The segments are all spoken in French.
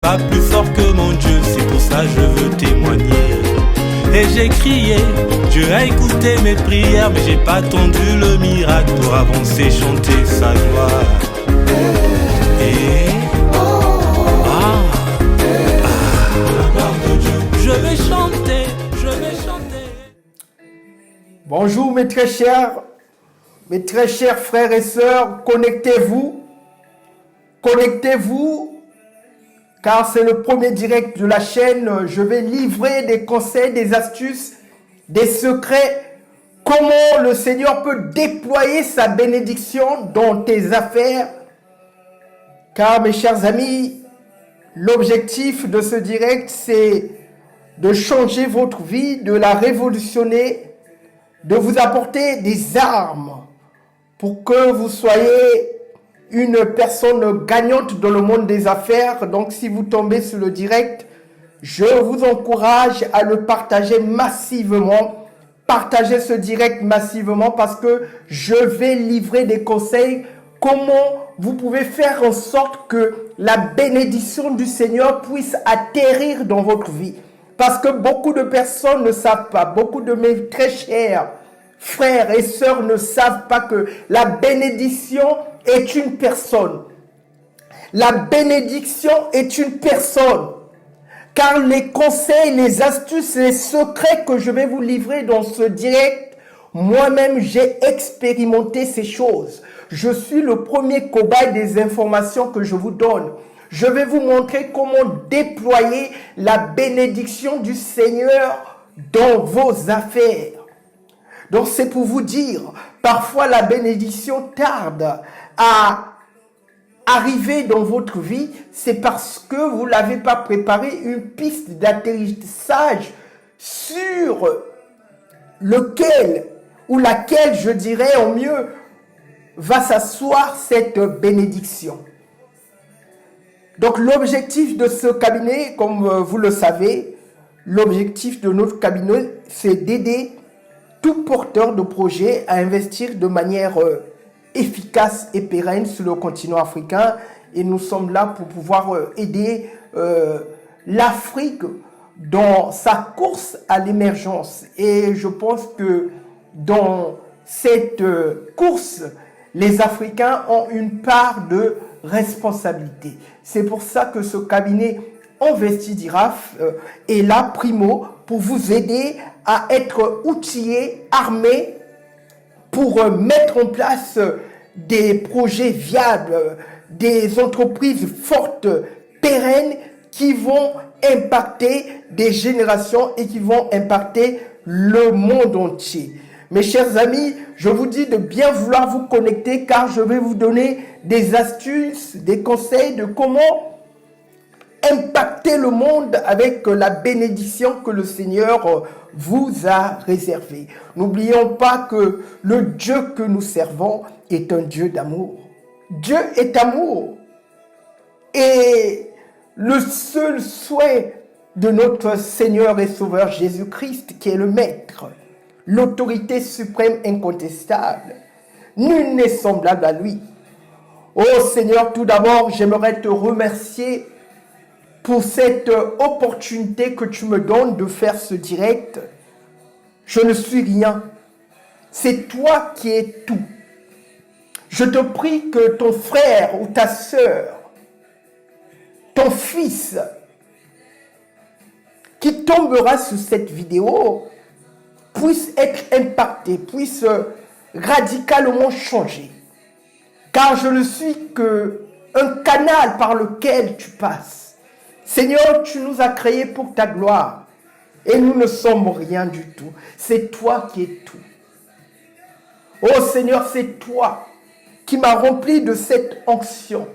pas plus fort que mon Dieu, c'est pour ça que je veux témoigner. Et j'ai crié, Dieu a écouté mes prières, mais j'ai pas attendu le miracle pour avancer, chanter sa gloire. Et la gloire de Dieu, je vais chanter, je vais chanter. Bonjour mes très chers frères et sœurs, connectez-vous, car c'est le premier direct de la chaîne. Je vais livrer des conseils, des astuces, des secrets, comment le Seigneur peut déployer sa bénédiction dans tes affaires. Car mes chers amis, l'objectif de ce direct, c'est de changer votre vie, de la révolutionner, de vous apporter des armes pour que vous soyez une personne gagnante dans le monde des affaires. Donc, si vous tombez sur le direct, je vous encourage à le partager massivement. Partagez ce direct massivement parce que je vais livrer des conseils. Comment vous pouvez faire en sorte que la bénédiction du Seigneur puisse atterrir dans votre vie. Parce que beaucoup de personnes ne savent pas, beaucoup de mes très chers frères et sœurs ne savent pas que la bénédiction est une personne. La bénédiction est une personne. Car les conseils, les astuces, les secrets que je vais vous livrer dans ce direct, moi-même j'ai expérimenté ces choses. Je suis le premier cobaye des informations que je vous donne. Je vais vous montrer comment déployer la bénédiction du Seigneur dans vos affaires. Donc c'est pour vous dire, parfois la bénédiction tarde à arriver dans votre vie, c'est parce que vous ne l'avez pas préparé une piste d'atterrissage sur lequel ou laquelle, je dirais au mieux, va s'asseoir cette bénédiction. Donc l'objectif de ce cabinet, comme vous le savez, l'objectif de notre cabinet, c'est d'aider tout porteur de projet à investir de manière efficace et pérenne sur le continent africain. Et nous sommes là pour pouvoir aider l'Afrique dans sa course à l'émergence. Et je pense que dans cette course, les Africains ont une part de responsabilité. C'est pour ça que ce cabinet Investi d'IRAF est là, primo, pour vous aider à être outillé, armé, pour mettre en place des projets viables, des entreprises fortes, pérennes, qui vont impacter des générations et qui vont impacter le monde entier. Mes chers amis, je vous dis de bien vouloir vous connecter car je vais vous donner des astuces, des conseils de comment impacter le monde avec la bénédiction que le Seigneur vous a réservée. N'oublions pas que le Dieu que nous servons est un Dieu d'amour. Dieu est amour. Et le seul souhait de notre Seigneur et Sauveur Jésus-Christ, qui est le Maître, l'autorité suprême incontestable, nul n'est semblable à lui. Oh Seigneur, tout d'abord, j'aimerais te remercier pour cette opportunité que tu me donnes de faire ce direct. Je ne suis rien. C'est toi qui es tout. Je te prie que ton frère ou ta sœur, ton fils, qui tombera sur cette vidéo, puisse être impacté, puisse radicalement changer. Car je ne suis qu'un canal par lequel tu passes. Seigneur, tu nous as créés pour ta gloire et nous ne sommes rien du tout. C'est toi qui es tout. Oh Seigneur, c'est toi qui m'as rempli de cette onction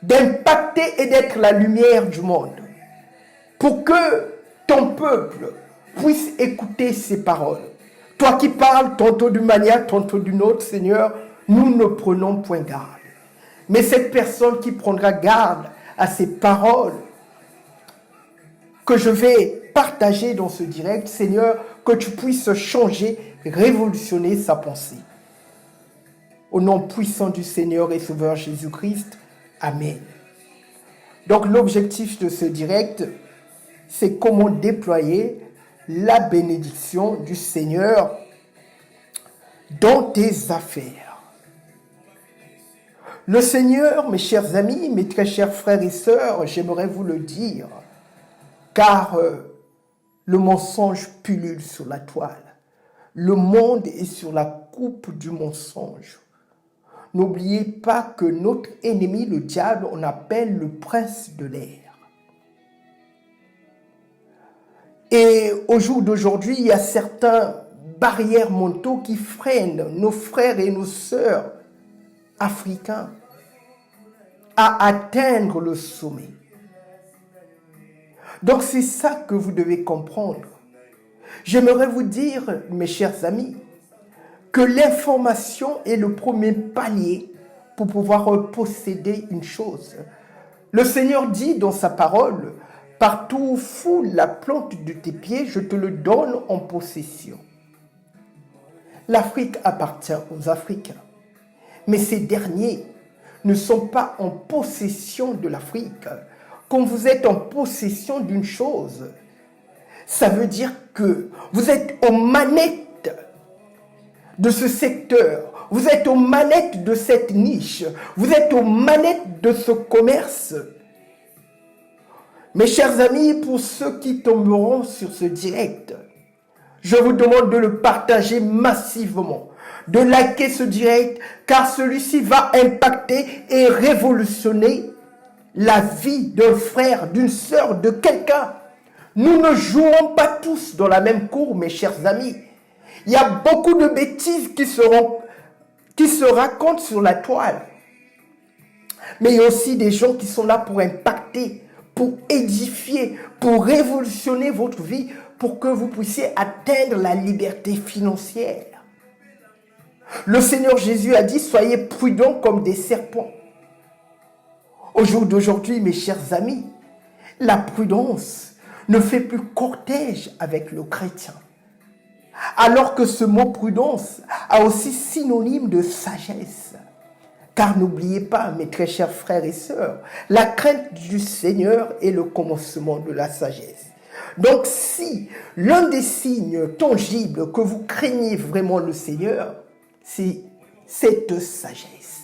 d'impacter et d'être la lumière du monde pour que ton peuple puisse écouter ces paroles. Toi qui parles tantôt d'une manière, tantôt d'une autre, Seigneur, nous ne prenons point garde. Mais cette personne qui prendra garde à ces paroles que je vais partager dans ce direct, Seigneur, que tu puisses changer, révolutionner sa pensée. Au nom puissant du Seigneur et Sauveur Jésus-Christ, Amen. Donc l'objectif de ce direct, c'est comment déployer la bénédiction du Seigneur dans tes affaires. Le Seigneur, mes chers amis, mes très chers frères et sœurs, j'aimerais vous le dire, car le mensonge pullule sur la toile. Le monde est sur la coupe du mensonge. N'oubliez pas que notre ennemi, le diable, on appelle le prince de l'air. Et au jour d'aujourd'hui, il y a certaines barrières mentaux qui freinent nos frères et nos sœurs africains à atteindre le sommet. Donc c'est ça que vous devez comprendre. J'aimerais vous dire, mes chers amis, que l'information est le premier palier pour pouvoir posséder une chose. Le Seigneur dit dans sa parole, « Partout où foule la plante de tes pieds, je te le donne en possession. » L'Afrique appartient aux Africains, mais ces derniers ne sont pas en possession de l'Afrique. Quand vous êtes en possession d'une chose, ça veut dire que vous êtes aux manettes de ce secteur, vous êtes aux manettes de cette niche, vous êtes aux manettes de ce commerce. Mes chers amis, pour ceux qui tomberont sur ce direct, je vous demande de le partager massivement, de liker ce direct, car celui-ci va impacter et révolutionner la vie d'un frère, d'une sœur, de quelqu'un. Nous ne jouons pas tous dans la même cour, mes chers amis. Il y a beaucoup de bêtises qui se racontent sur la toile. Mais il y a aussi des gens qui sont là pour impacter, pour édifier, pour révolutionner votre vie, pour que vous puissiez atteindre la liberté financière. Le Seigneur Jésus a dit, soyez prudents comme des serpents. Au jour d'aujourd'hui, mes chers amis, la prudence ne fait plus cortège avec le chrétien. Alors que ce mot prudence a aussi synonyme de sagesse. Car n'oubliez pas, mes très chers frères et sœurs, la crainte du Seigneur est le commencement de la sagesse. Donc si l'un des signes tangibles que vous craignez vraiment le Seigneur, c'est cette sagesse.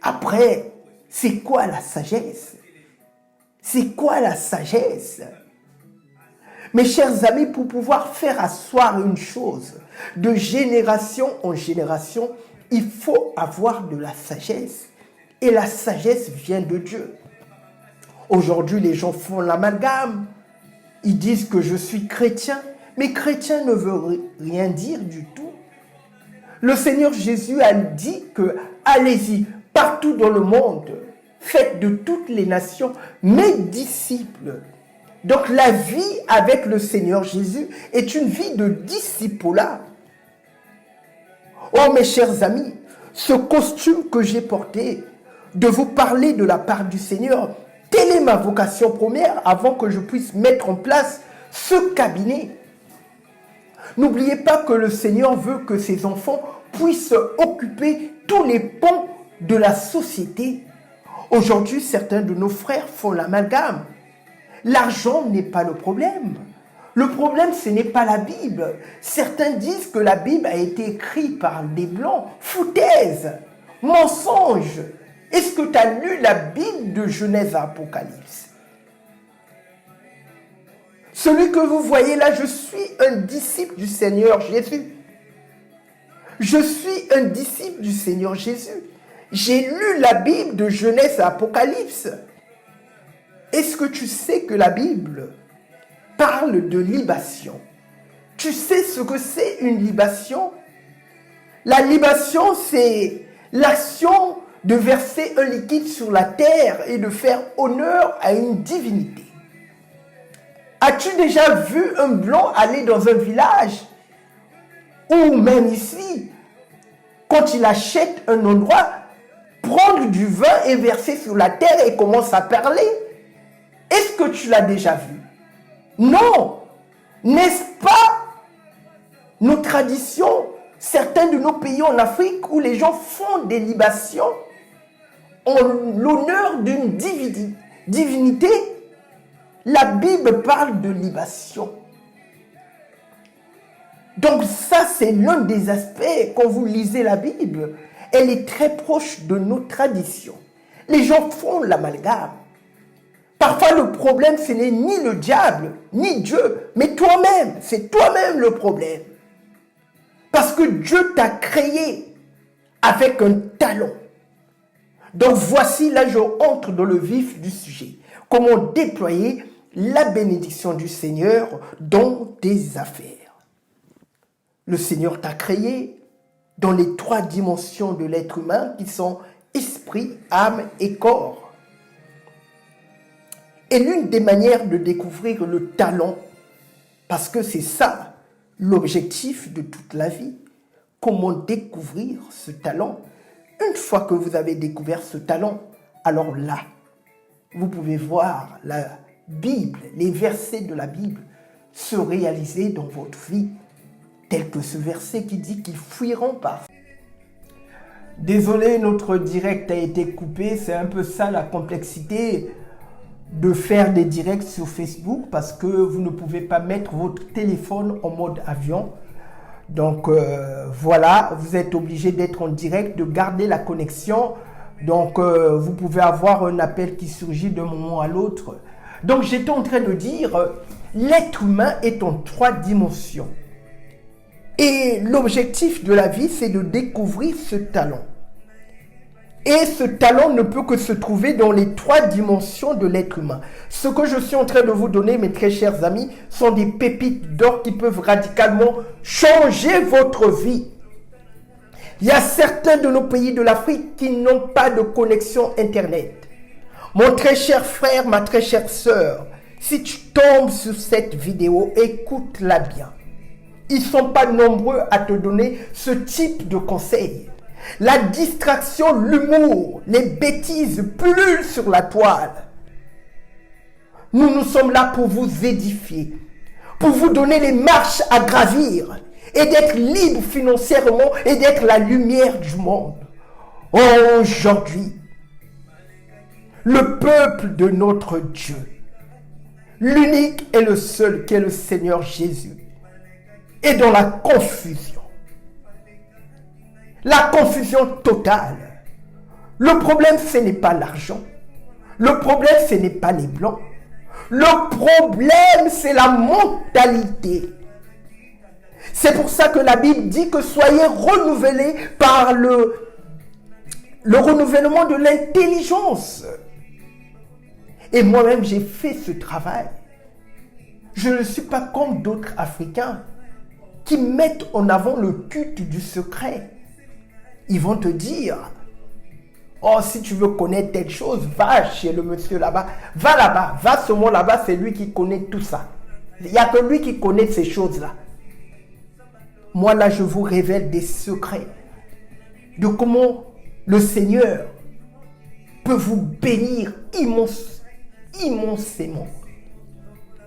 Après, c'est quoi la sagesse? C'est quoi la sagesse? Mes chers amis, pour pouvoir faire asseoir une chose de génération en génération, il faut avoir de la sagesse. Et la sagesse vient de Dieu. Aujourd'hui, les gens font l'amalgame. Ils disent que je suis chrétien, mais chrétien ne veut rien dire du tout. Le Seigneur Jésus a dit que allez-y partout dans le monde, faites de toutes les nations mes disciples. Donc la vie avec le Seigneur Jésus est une vie de discipulat. Oh mes chers amis, ce costume que j'ai porté, de vous parler de la part du Seigneur, telle est ma vocation première avant que je puisse mettre en place ce cabinet. N'oubliez pas que le Seigneur veut que ses enfants puissent occuper tous les pans de la société. Aujourd'hui, certains de nos frères font l'amalgame. L'argent n'est pas le problème. Le problème, ce n'est pas la Bible. Certains disent que la Bible a été écrite par des Blancs. Foutaise, mensonge. Est-ce que tu as lu la Bible de Genèse à Apocalypse? Celui que vous voyez là, je suis un disciple du Seigneur Jésus. Je suis un disciple du Seigneur Jésus. J'ai lu la Bible de Genèse à Apocalypse. Est-ce que tu sais que la Bible parle de libation? Tu sais ce que c'est une libation? La libation, c'est l'action de verser un liquide sur la terre et de faire honneur à une divinité. As-tu déjà vu un blanc aller dans un village? Ou même ici, quand il achète un endroit, prendre du vin et verser sur la terre et commence à parler? Est-ce que tu l'as déjà vu? Non. N'est-ce pas nos traditions, certains de nos pays en Afrique où les gens font des libations en l'honneur d'une divinité? divinité, la Bible parle de libation. Donc ça, c'est l'un des aspects, quand vous lisez la Bible, elle est très proche de nos traditions. Les gens font l'amalgame. Parfois, le problème, ce n'est ni le diable, ni Dieu, mais toi-même. C'est toi-même le problème. Parce que Dieu t'a créé avec un talent. Donc voici, là, je entre dans le vif du sujet. Comment déployer la bénédiction du Seigneur dans tes affaires. Le Seigneur t'a créé dans les 3 dimensions de l'être humain qui sont esprit, âme et corps. Et l'une des manières de découvrir le talent, parce que c'est ça l'objectif de toute la vie, comment découvrir ce talent. Une fois que vous avez découvert ce talent, alors là, vous pouvez voir la Bible, les versets de la Bible se réaliser dans votre vie, tel que ce verset qui dit qu'ils fuiront par. Désolé, notre direct a été coupé. C'est un peu ça la complexité de faire des directs sur Facebook parce que vous ne pouvez pas mettre votre téléphone en mode avion. Donc voilà, vous êtes obligé d'être en direct, de garder la connexion. Donc vous pouvez avoir un appel qui surgit d'un moment à l'autre. Donc j'étais en train de dire, l'être humain est en 3 dimensions. Et l'objectif de la vie, c'est de découvrir ce talent. Et ce talent ne peut que se trouver dans les 3 dimensions de l'être humain. Ce que je suis en train de vous donner, mes très chers amis, sont des pépites d'or qui peuvent radicalement changer votre vie. Il y a certains de nos pays de l'Afrique qui n'ont pas de connexion Internet. Mon très cher frère, ma très chère sœur, si tu tombes sur cette vidéo, écoute-la bien. Ils ne sont pas nombreux à te donner ce type de conseils. La distraction, l'humour, les bêtises pullulent sur la toile. Nous sommes là pour vous édifier, pour vous donner les marches à gravir et d'être libre financièrement et d'être la lumière du monde. Aujourd'hui, le peuple de notre Dieu, l'unique et le seul qui est le Seigneur Jésus, est dans la confusion. La confusion totale. Le problème, ce n'est pas l'argent. Le problème, ce n'est pas les blancs. Le problème, c'est la mentalité. C'est pour ça que la Bible dit que soyez renouvelés par le renouvellement de l'intelligence. Et moi-même, j'ai fait ce travail. Je ne suis pas comme d'autres Africains qui mettent en avant le culte du secret. Ils vont te dire, oh, si tu veux connaître telle chose, va chez le monsieur là-bas. Va là-bas, va seulement là-bas, c'est lui qui connaît tout ça. Il n'y a que lui qui connaît ces choses-là. Moi, là, je vous révèle des secrets de comment le Seigneur peut vous bénir immensément.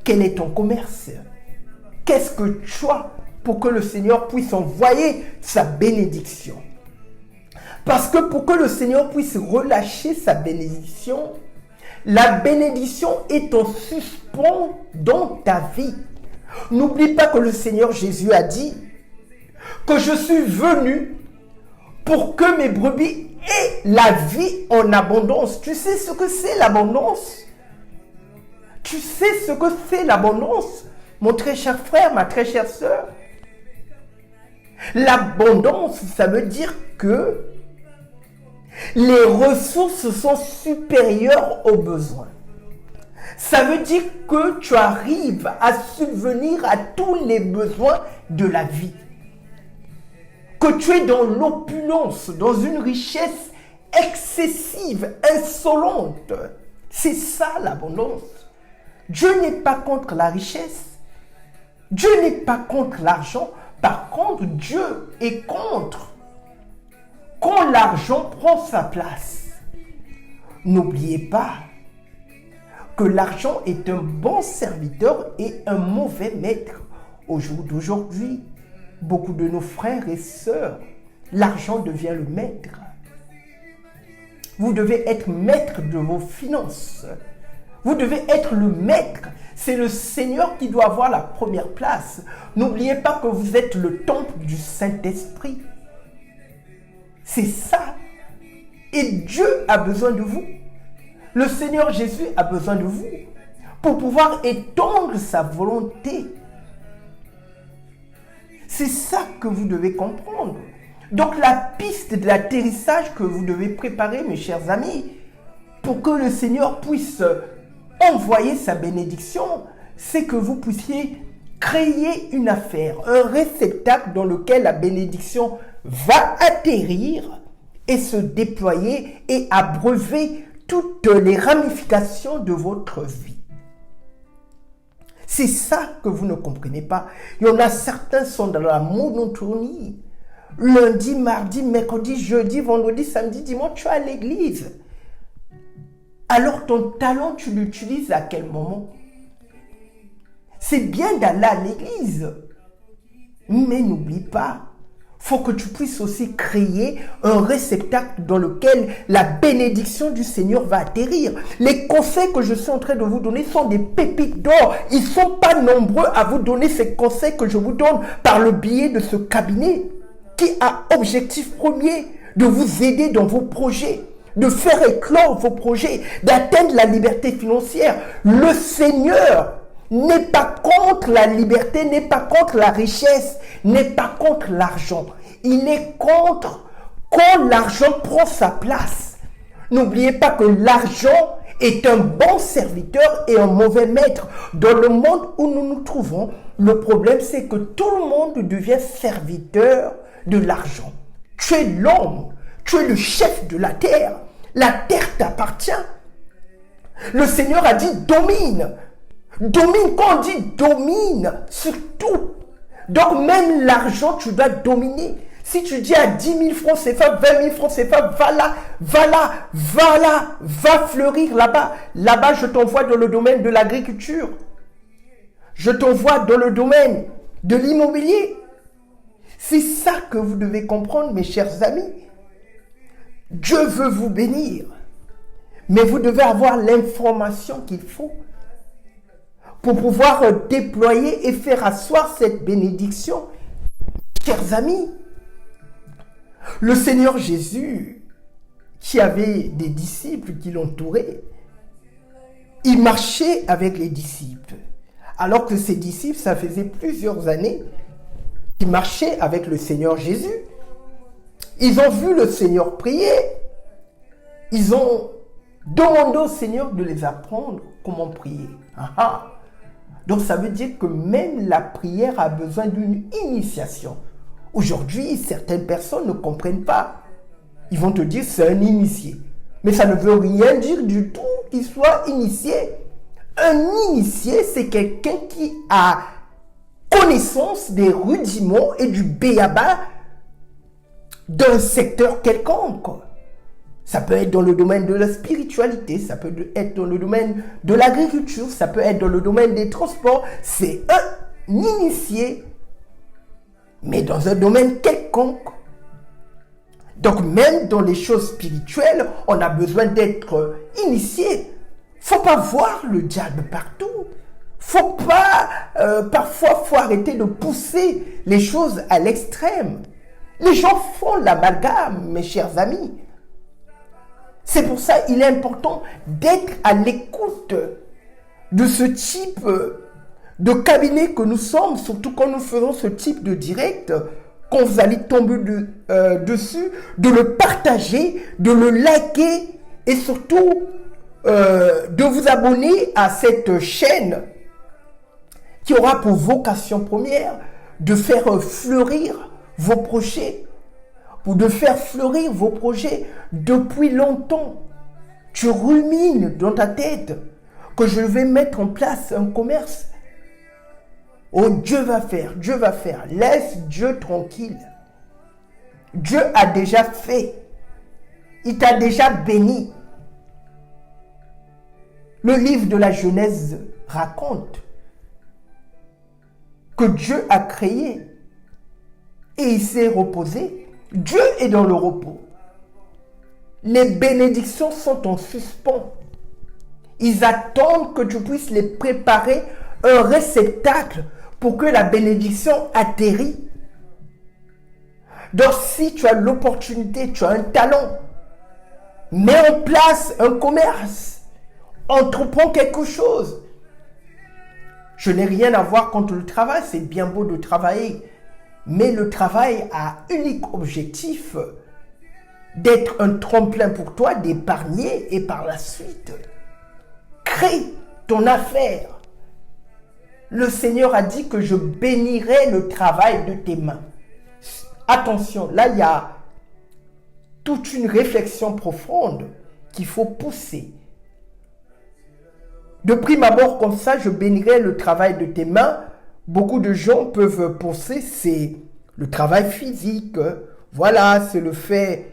Quel est ton commerce? Qu'est-ce que tu as pour que le Seigneur puisse envoyer sa bénédiction? Parce que pour que le Seigneur puisse relâcher sa bénédiction, la bénédiction est en suspens dans ta vie. N'oublie pas que le Seigneur Jésus a dit que je suis venu pour que mes brebis aient la vie en abondance. Tu sais ce que c'est l'abondance? Tu sais ce que c'est l'abondance, mon très cher frère, ma très chère sœur? L'abondance, ça veut dire que les ressources sont supérieures aux besoins. Ça veut dire que tu arrives à subvenir à tous les besoins de la vie. Que tu es dans l'opulence, dans une richesse excessive, insolente. C'est ça l'abondance. Dieu n'est pas contre la richesse. Dieu n'est pas contre l'argent. Par contre, Dieu est contre quand l'argent prend sa place. N'oubliez pas que l'argent est un bon serviteur et un mauvais maître. Au jour d'aujourd'hui, beaucoup de nos frères et sœurs, l'argent devient le maître. Vous devez être maître de vos finances. Vous devez être le maître. C'est le Seigneur qui doit avoir la première place. N'oubliez pas que vous êtes le temple du Saint-Esprit. C'est ça. Et Dieu a besoin de vous. Le Seigneur Jésus a besoin de vous pour pouvoir étendre sa volonté. C'est ça que vous devez comprendre. Donc la piste de l'atterrissage que vous devez préparer, mes chers amis, pour que le Seigneur puisse envoyer sa bénédiction, c'est que vous puissiez créer une affaire, un réceptacle dans lequel la bénédiction va atterrir et se déployer et abreuver toutes les ramifications de votre vie. C'est ça que vous ne comprenez pas. Il y en a certains qui sont dans la monotonie. Lundi, mardi, mercredi, jeudi, vendredi, samedi, dimanche, tu es à l'église. Alors ton talent, tu l'utilises à quel moment? C'est bien d'aller à l'église. Mais n'oublie pas, il faut que tu puisses aussi créer un réceptacle dans lequel la bénédiction du Seigneur va atterrir. Les conseils que je suis en train de vous donner sont des pépites d'or. Ils ne sont pas nombreux à vous donner ces conseils que je vous donne par le biais de ce cabinet qui a objectif premier de vous aider dans vos projets, de faire éclore vos projets, d'atteindre la liberté financière. Le Seigneur n'est pas contre la liberté, n'est pas contre la richesse, n'est pas contre l'argent. Il est contre quand l'argent prend sa place. N'oubliez pas que l'argent est un bon serviteur et un mauvais maître. Dans le monde où nous nous trouvons, le problème c'est que tout le monde devient serviteur de l'argent. Tu es l'homme, tu es le chef de la terre. La terre t'appartient. Le Seigneur a dit domine. Domine, quand on dit domine, sur tout. Donc même l'argent, tu dois dominer. Si tu dis à 10 000 francs CFA, 20 000 francs CFA, va fleurir là-bas. Là-bas, je t'envoie dans le domaine de l'agriculture. Je t'envoie dans le domaine de l'immobilier. C'est ça que vous devez comprendre, mes chers amis. Dieu veut vous bénir. Mais vous devez avoir l'information qu'il faut pour pouvoir déployer et faire asseoir cette bénédiction. Chers amis, le Seigneur Jésus, qui avait des disciples qui l'entouraient, il marchait avec les disciples. Alors que ces disciples, ça faisait plusieurs années qu'ils marchaient avec le Seigneur Jésus. Ils ont vu le Seigneur prier. Ils ont demandé au Seigneur de les apprendre comment prier. Donc ça veut dire que même la prière a besoin d'une initiation. Aujourd'hui, certaines personnes ne comprennent pas. Ils vont te dire c'est un initié. Mais ça ne veut rien dire du tout qu'il soit initié. Un initié, c'est quelqu'un qui a connaissance des rudiments et du b.a.-ba d'un secteur quelconque. Ça peut être dans le domaine de la spiritualité, ça peut être dans le domaine de l'agriculture, ça peut être dans le domaine des transports. C'est un initié, mais dans un domaine quelconque. Donc même dans les choses spirituelles, on a besoin d'être initié. Faut pas voir le diable partout. Faut pas, parfois, faut arrêter de pousser les choses à l'extrême. Les gens font l'amalgame, mes chers amis. C'est pour ça qu'il est important d'être à l'écoute de ce type de cabinet que nous sommes, surtout quand nous faisons ce type de direct, quand vous allez tomber dessus, de le partager, de le liker et surtout de vous abonner à cette chaîne qui aura pour vocation première de faire fleurir vos projets, pour de faire fleurir vos projets depuis longtemps. Tu rumines dans ta tête que je vais mettre en place un commerce. Oh, Dieu va faire, Dieu va faire. Laisse Dieu tranquille. Dieu a déjà fait. Il t'a déjà béni. Le livre de la Genèse raconte que Dieu a créé et il s'est reposé. Dieu est dans le repos. Les bénédictions sont en suspens. Ils attendent que tu puisses les préparer un réceptacle pour que la bénédiction atterrit. Donc si tu as l'opportunité, tu as un talent, mets en place un commerce, entreprends quelque chose. Je n'ai rien à voir contre le travail, c'est bien beau de travailler. Mais le travail a unique objectif d'être un tremplin pour toi, d'épargner et par la suite, crée ton affaire. Le Seigneur a dit que je bénirai le travail de tes mains. Attention, là il y a toute une réflexion profonde qu'il faut pousser. De prime abord comme ça, je bénirai le travail de tes mains. Beaucoup de gens peuvent penser c'est le travail physique. Voilà, c'est le fait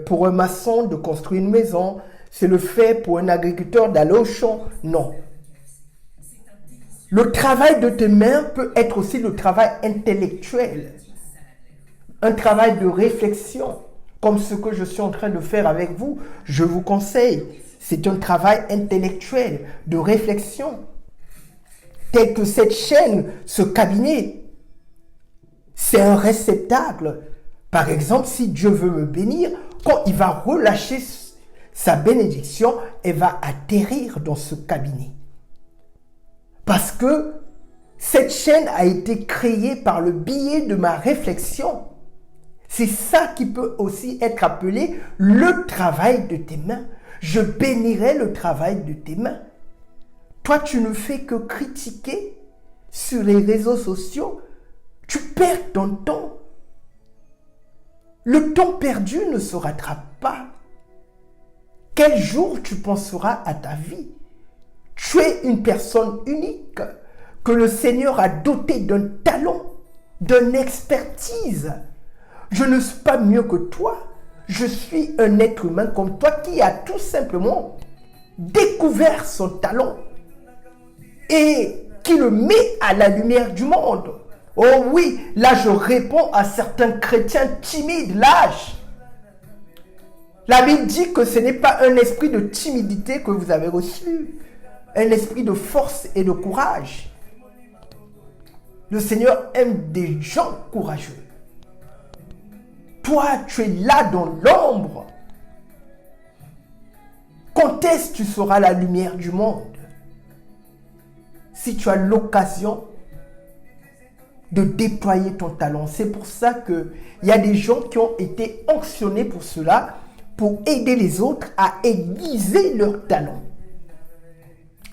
pour un maçon de construire une maison. C'est le fait pour un agriculteur d'aller au champ. Non. Le travail de tes mains peut être aussi le travail intellectuel. Un travail de réflexion, comme ce que je suis en train de faire avec vous. Je vous conseille. C'est un travail intellectuel, de réflexion. Tel que cette chaîne, ce cabinet, c'est un réceptacle. Par exemple, si Dieu veut me bénir, quand il va relâcher sa bénédiction, elle va atterrir dans ce cabinet. Parce que cette chaîne a été créée par le biais de ma réflexion. C'est ça qui peut aussi être appelé le travail de tes mains. Je bénirai le travail de tes mains. Toi, tu ne fais que critiquer sur les réseaux sociaux. Tu perds ton temps. Le temps perdu ne se rattrape pas. Quel jour tu penseras à ta vie? Tu es une personne unique que le Seigneur a dotée d'un talent, d'une expertise. Je ne suis pas mieux que toi. Je suis un être humain comme toi qui a tout simplement découvert son talent et qui le met à la lumière du monde. Oh oui, là je réponds à certains chrétiens timides, lâches. La Bible dit que ce n'est pas un esprit de timidité que vous avez reçu, un esprit de force et de courage. Le Seigneur aime des gens courageux. Toi, tu es là dans l'ombre. Quand est-ce que tu seras la lumière du monde? Si tu as l'occasion de déployer ton talent. C'est pour ça qu'il y a des gens qui ont été onctionnés pour cela, pour aider les autres à aiguiser leur talent.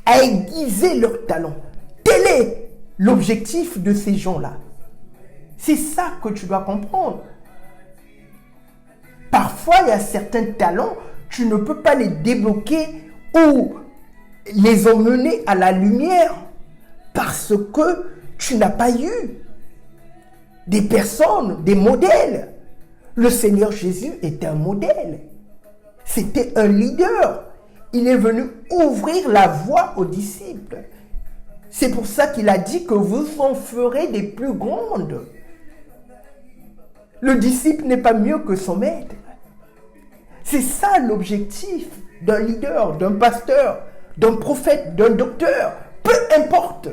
À aiguiser leur talent. Quel est l'objectif de ces gens-là? C'est ça que tu dois comprendre. Parfois, il y a certains talents, tu ne peux pas les débloquer ou les emmener à la lumière parce que tu n'as pas eu des personnes, des modèles. Le Seigneur Jésus était un modèle. C'était un leader. Il est venu ouvrir la voie aux disciples. C'est pour ça qu'il a dit que vous en ferez des plus grandes. Le disciple n'est pas mieux que son maître. C'est ça l'objectif d'un leader, d'un pasteur, d'un prophète, d'un docteur. Peu importe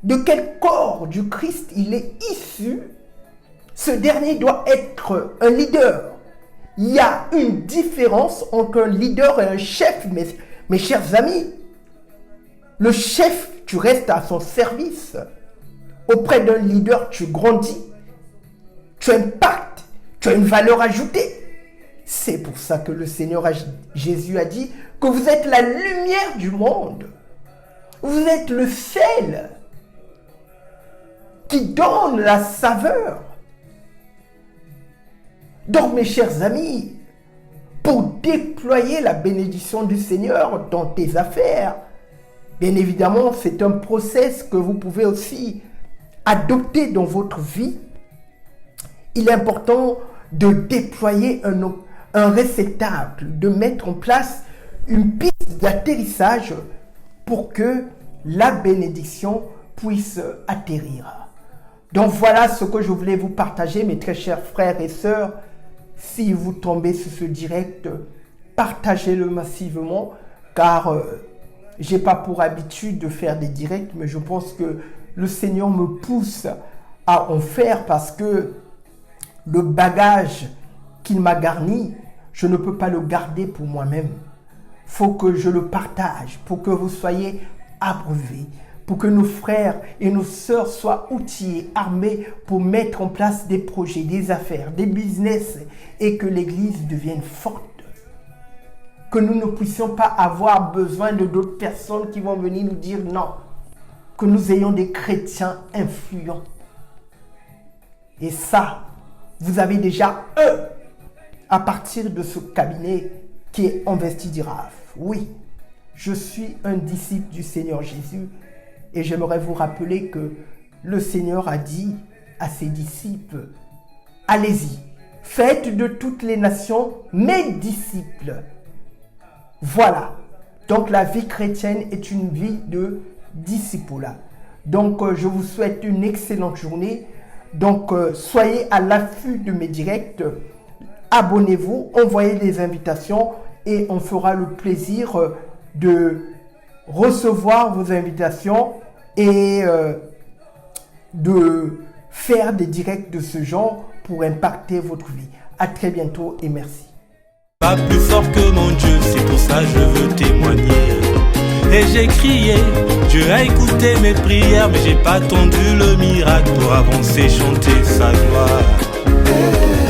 de quel corps du Christ il est issu, ce dernier doit être un leader. Il y a une différence entre un leader et un chef, mes chers amis. Le chef, tu restes à son service. Auprès d'un leader, tu grandis. Tu impactes. Tu as une valeur ajoutée. C'est pour ça que le Seigneur Jésus a dit que vous êtes la lumière du monde. Vous êtes le sel qui donne la saveur. Donc mes chers amis, pour déployer la bénédiction du Seigneur dans tes affaires, bien évidemment c'est un process que vous pouvez aussi adopter dans votre vie. Il est important de déployer un réceptacle, de mettre en place une piste d'atterrissage pour que la bénédiction puisse atterrir. Donc voilà ce que je voulais vous partager, mes très chers frères et sœurs. Si vous tombez sur ce direct, partagez-le massivement, car j'ai pas pour habitude de faire des directs, mais je pense que le Seigneur me pousse à en faire parce que le bagage qu'il m'a garni, je ne peux pas le garder pour moi-même. Faut que je le partage pour que vous soyez abreuvés, pour que nos frères et nos sœurs soient outillés, armés pour mettre en place des projets, des affaires, des business et que l'Église devienne forte. Que nous ne puissions pas avoir besoin de d'autres personnes qui vont venir nous dire non. Que nous ayons des chrétiens influents. Et ça, vous avez déjà eux à partir de ce cabinet qui est investi d'Iraf. Oui, je suis un disciple du Seigneur Jésus et j'aimerais vous rappeler que le Seigneur a dit à ses disciples, allez-y, faites de toutes les nations mes disciples. Voilà, donc la vie chrétienne est une vie de disciple. Donc je vous souhaite une excellente journée. Donc soyez à l'affût de mes directs, abonnez-vous, envoyez des invitations et on fera le plaisir de recevoir vos invitations et de faire des directs de ce genre pour impacter votre vie. À très bientôt et merci. Pas plus fort que mon Dieu, c'est pour ça que je veux témoigner. Et j'ai crié, Dieu a écouté mes prières, mais j'ai pas attendu le miracle pour avancer, chanter sa gloire.